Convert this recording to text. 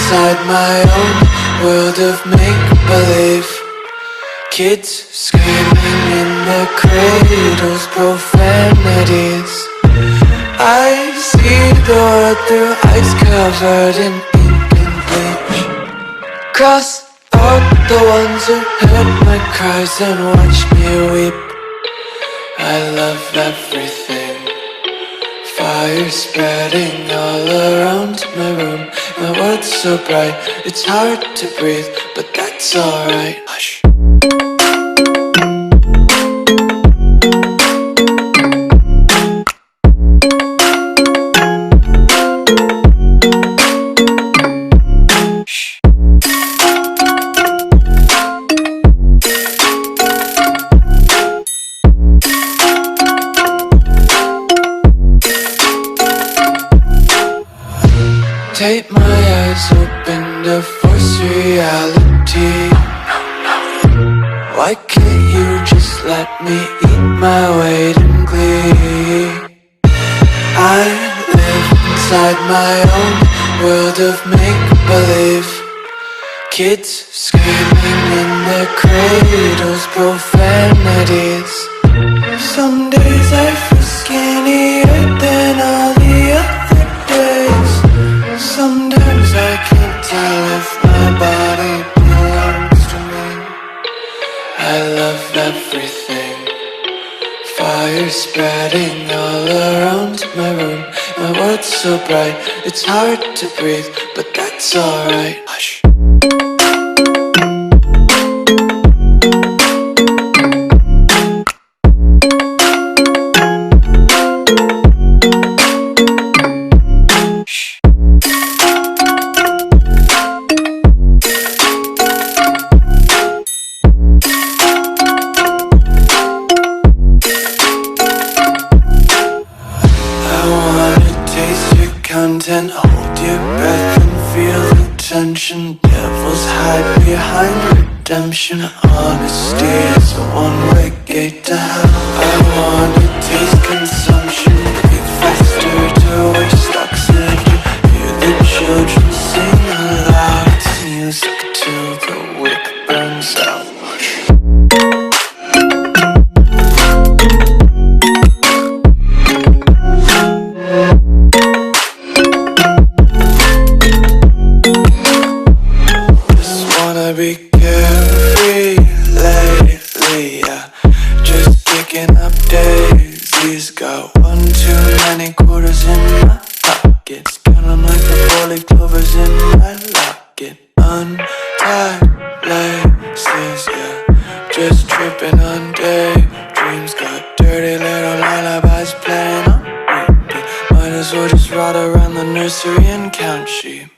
inside my own world of make-believe. Kids screaming in their cradles, profanities. I see the world through ice covered in ink and bleach. Cross out the ones who heard my cries and watched me weep. I love everything. Fire spreading all around my room. My world's so bright, it's hard to breathe, but that's alright. Hush. Tape my eyes open to force reality. Why can't you just let me eat my weight in glee? I live inside my own world of make-believe. Kids screaming in their cradles, profanities. Some days I feel skinnier than all the other days. Sometimes I can't tell if my body belongs to me. I love everything. Fire spreading all around my room. My world's so bright, it's hard to breathe, but that's alright. Hush. Content, hold your breath and feel the tension. Devils hide behind redemption. Honesty is a one-way gate to hell. I wanna taste consumption. Breathe faster to waste oxygen. Hear the children sing aloud. It's music till the wick burns out. Be carefree lately, yeah. Just picking up daisies. Got one too many quarters in my pockets. Counting like the 4-leaf clovers in my locket. Untied laces, yeah. Just tripping on daydreams. Got dirty little lullabies playing on repeat. Might as well just ride around the nursery and count sheep.